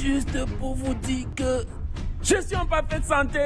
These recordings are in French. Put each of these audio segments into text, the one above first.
juste pour vous dire que je suis en parfaite santé.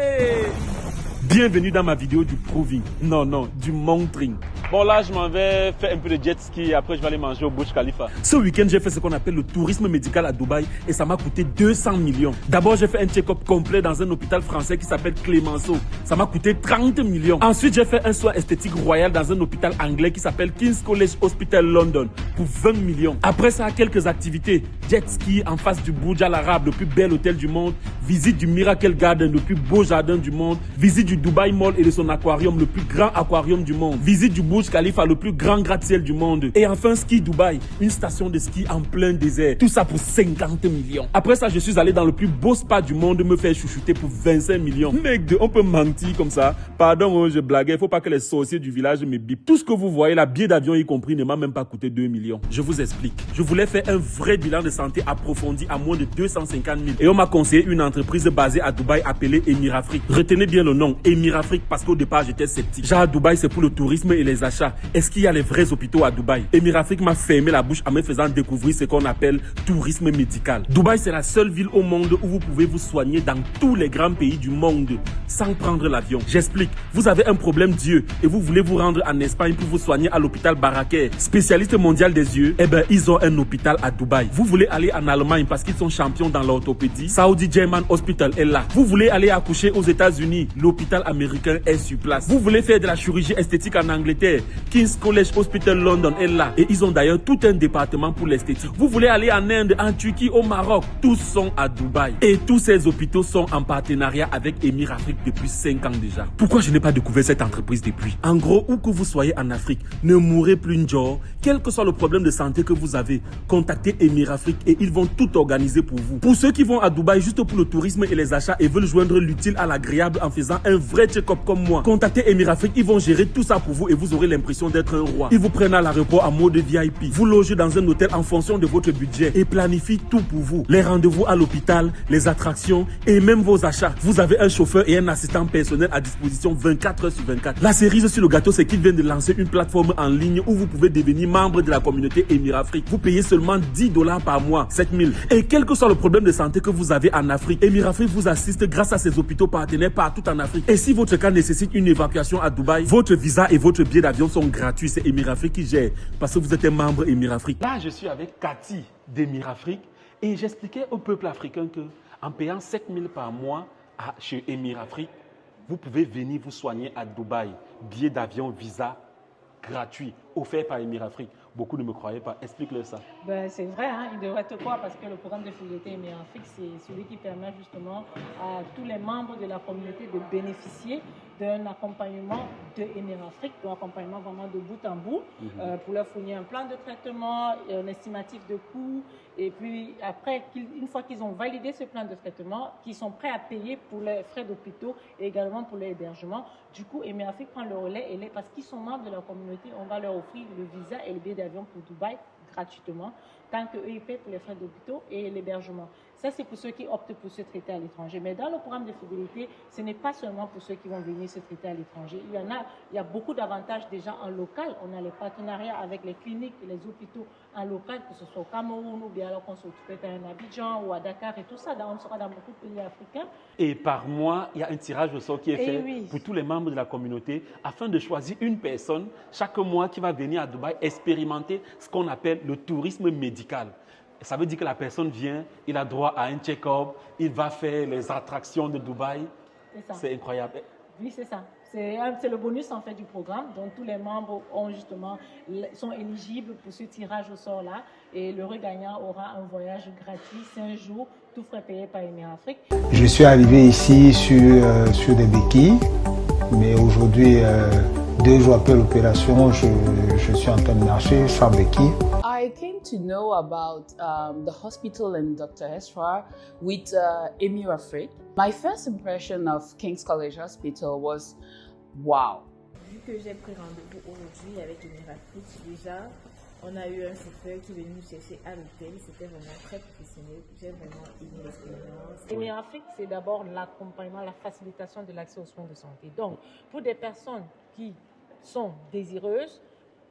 Bienvenue dans ma vidéo du proving. Non, du montring. Bon, là, je m'en vais faire un peu de jet ski et après, je vais aller manger au Burj Khalifa. Ce week-end, j'ai fait ce qu'on appelle le tourisme médical à Dubaï et ça m'a coûté 200 millions. D'abord, j'ai fait un check-up complet dans un hôpital français qui s'appelle Clémenceau. Ça m'a coûté 30 millions. Ensuite, j'ai fait un soin esthétique royal dans un hôpital anglais qui s'appelle King's College Hospital London pour 20 millions. Après ça, quelques activités. Jet ski en face du Burj Al Arab, le plus bel hôtel du monde. Visite du Miracle Garden, le plus beau jardin du monde. Visite du Dubai Mall et de son aquarium, le plus grand aquarium du monde. Visite du Burj Khalifa, le plus grand gratte-ciel du monde. Et enfin, Ski Dubaï, une station de ski en plein désert. Tout ça pour 50 millions. Après ça, je suis allé dans le plus beau spa du monde me faire chouchouter pour 25 millions. Mec, on peut mentir comme ça. Pardon, je blaguais. Faut pas que les sorciers du village me bipent. Tout ce que vous voyez là, billet d'avion y compris, ne m'a même pas coûté 2 millions. Je vous explique. Je voulais faire un vrai bilan de santé approfondi à moins de 250 000. Et on m'a conseillé une entreprise basée à Dubaï appelée Emirafrique. Retenez bien le nom, Emirafrique, parce qu'au départ, j'étais sceptique. Genre, à Dubaï, c'est pour le tourisme et les achats. Est-ce qu'il y a les vrais hôpitaux à Dubaï? Emirafrique m'a fermé la bouche en me faisant découvrir ce qu'on appelle tourisme médical. Dubaï, c'est la seule ville au monde où vous pouvez vous soigner dans tous les grands pays du monde sans prendre l'avion. J'explique. Vous avez un problème d'yeux et vous voulez vous rendre en Espagne pour vous soigner à l'hôpital Barraquer, spécialiste mondial des yeux. Eh ben, ils ont un hôpital à Dubaï. Vous voulez aller en Allemagne parce qu'ils sont champions dans l'orthopédie. Saudi German Hospital est là. Vous voulez aller accoucher aux États-Unis. L'hôpital américain est sur place. Vous voulez faire de la chirurgie esthétique en Angleterre. King's College Hospital London est là. Et ils ont d'ailleurs tout un département pour l'esthétique. Vous voulez aller en Inde, en Turquie, au Maroc. Tous sont à Dubaï. Et tous ces hôpitaux sont en partenariat avec Emirafrique depuis 5 ans déjà. Pourquoi je n'ai pas découvert cette entreprise depuis? En gros, où que vous soyez en Afrique, ne mourrez plus de genre. Quel que soit le problème de santé que vous avez, contactez Emirafrique et ils vont tout organiser pour vous. Pour ceux qui vont à Dubaï juste pour le tourisme et les achats et veulent joindre l'utile à l'agréable en faisant un vrai check-up comme moi, contactez Emirafrique, ils vont gérer tout ça pour vous et vous aurez l'impression d'être un roi. Ils vous prennent à l'aéroport en mode VIP, vous logez dans un hôtel en fonction de votre budget et planifient tout pour vous. Les rendez-vous à l'hôpital, les attractions et même vos achats. Vous avez un chauffeur et un assistant personnel à disposition 24 heures sur 24. La cerise sur le gâteau, c'est qu'ils viennent de lancer une plateforme en ligne où vous pouvez devenir membre de la communauté Emirafrique. Vous payez seulement 10 $ par mois, 7 000. Et quel que soit le problème de santé que vous avez en Afrique, Emirafrique vous assiste grâce à ses hôpitaux partenaires partout en Afrique. Et si votre cas nécessite une évacuation à Dubaï, votre visa et votre billet d'avion sont gratuits. C'est Emirafrique qui gère parce que vous êtes un membre Emirafrique. Là, je suis avec Cathy d'Emirafrique et j'expliquais au peuple africain que en payant 7 000 par mois chez Emirafrique, vous pouvez venir vous soigner à Dubaï. Billet d'avion, visa gratuit, offert par Emirafrique. Beaucoup ne me croyaient pas. Explique-leur ça. Ben, c'est vrai, hein, ils devraient te croire parce que le programme de fidélité Emirafrique, c'est celui qui permet justement à tous les membres de la communauté de bénéficier d'un accompagnement de Emirafrique, d'un accompagnement vraiment de bout en bout, pour leur fournir un plan de traitement, un estimatif de coûts, et puis après, une fois qu'ils ont validé ce plan de traitement, qu'ils sont prêts à payer pour les frais d'hôpitaux et également pour l'hébergement, du coup, Emirafrique prend le relais et parce qu'ils sont membres de la communauté, on va leur offrir le visa et le billet d'avion pour Dubaï gratuitement, tant qu'eux, ils paient pour les frais d'hôpitaux et l'hébergement. Ça, c'est pour ceux qui optent pour se traiter à l'étranger. Mais dans le programme de fidélité, ce n'est pas seulement pour ceux qui vont venir se traiter à l'étranger. Il y a beaucoup d'avantages déjà en local. On a les partenariats avec les cliniques et les hôpitaux en local, que ce soit au Cameroun ou bien alors qu'on se trouve à Abidjan ou à Dakar et tout ça. On sera dans beaucoup de pays africains. Et par mois, il y a un tirage au sort qui est fait pour tous les membres de la communauté afin de choisir une personne chaque mois qui va venir à Dubaï expérimenter ce qu'on appelle le tourisme médical. Ça veut dire que la personne vient, il a droit à un check-up, il va faire les attractions de Dubaï. C'est incroyable. Oui, c'est ça. C'est le bonus en fait du programme. Donc tous les membres sont éligibles pour ce tirage au sort-là. Et le gagnant aura un voyage gratuit, 5 jours, tout frais payé par Emirafrique. Je suis arrivé ici sur des béquilles, mais aujourd'hui, 2 jours après l'opération, je suis en train de marcher sans béquille. I came to know about the hospital and Dr. Esra with Emirafrique. My first impression of King's College Hospital was wow. Vu que j'ai pris rendez-vous aujourd'hui avec Emirafrique, déjà, on a eu un chauffeur qui est venu nous chercher à l'hôtel. C'était vraiment très professionnel. J'ai vraiment aimé l'expérience. Emirafrique, c'est d'abord l'accompagnement, la facilitation de l'accès aux soins de santé. Donc, pour des personnes qui sont désireuses,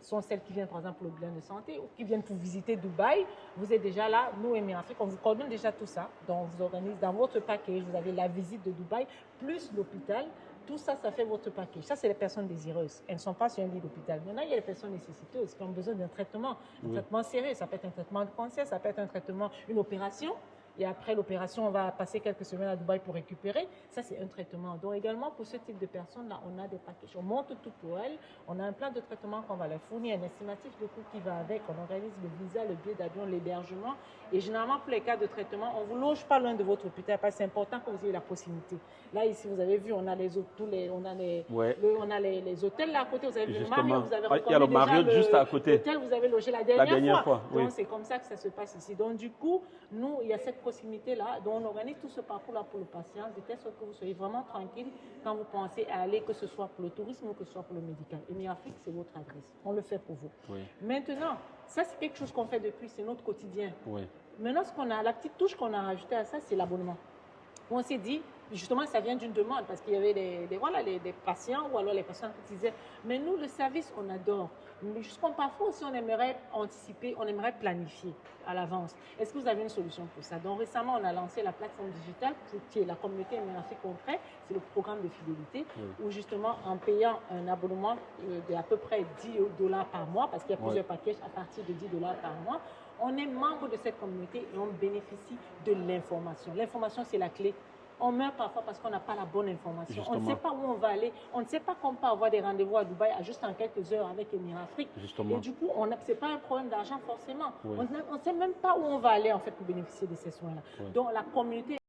sont celles qui viennent par exemple pour le bilan de santé ou qui viennent pour visiter Dubaï. Vous êtes déjà là, nous, Émirafrique, on vous coordonne déjà tout ça. Donc, on vous organise dans votre package, vous avez la visite de Dubaï plus l'hôpital. Tout ça, ça fait votre package. Ça, c'est les personnes désireuses. Elles ne sont pas sur un lit d'hôpital. Maintenant, il y a les personnes nécessiteuses qui ont besoin d'un traitement, un traitement sérieux. Ça peut être un traitement de cancer, ça peut être un traitement, une opération. Et après l'opération, on va passer quelques semaines à Dubaï pour récupérer. Ça, c'est un traitement. Donc également, pour ce type de personnes-là, on a des packages. On monte tout pour elles. On a un plan de traitement qu'on va leur fournir, un estimatif de coût qui va avec. On organise le visa, le billet d'avion, l'hébergement. Et généralement, pour les cas de traitement, on ne vous loge pas loin de votre hôpital parce que c'est important que vous ayez la possibilité. Là, ici, vous avez vu, on a les hôtels, on a les hôtels là à côté. Vous avez vu le Marriott, vous avez il y a le Marriott juste à côté. L'hôtel, vous avez logé la dernière fois. Donc, c'est comme ça que ça se passe ici. Donc, du coup, nous, il y a cette proximité-là, donc on organise tout ce parcours-là pour le patient, de telle sorte que vous soyez vraiment tranquille quand vous pensez à aller, que ce soit pour le tourisme ou que ce soit pour le médical. Émirafrique, c'est votre adresse. On le fait pour vous. Oui. Maintenant, ça, c'est quelque chose qu'on fait depuis, c'est notre quotidien. Oui. Maintenant, la petite touche qu'on a rajoutée à ça, c'est l'abonnement. On s'est dit, justement, ça vient d'une demande parce qu'il y avait des patients ou alors les personnes qui disaient, mais nous, le service, on adore. Mais jusqu'en parfois aussi, on aimerait anticiper, on aimerait planifier à l'avance. Est-ce que vous avez une solution pour ça? Donc récemment, on a lancé la plateforme digitale qui est la communauté Émirafrique Concret. C'est le programme de fidélité où justement, en payant un abonnement d'à peu près $10 par mois, parce qu'il y a plusieurs packages à partir de $10 par mois, on est membre de cette communauté et on bénéficie de l'information. L'information, c'est la clé. On meurt parfois parce qu'on n'a pas la bonne information. Justement. On ne sait pas où on va aller. On ne sait pas qu'on peut avoir des rendez-vous à Dubaï juste en quelques heures avec Émirafrique. Et du coup, ce n'est pas un problème d'argent forcément. Oui. On ne sait même pas où on va aller en fait pour bénéficier de ces soins-là. Oui. Donc la communauté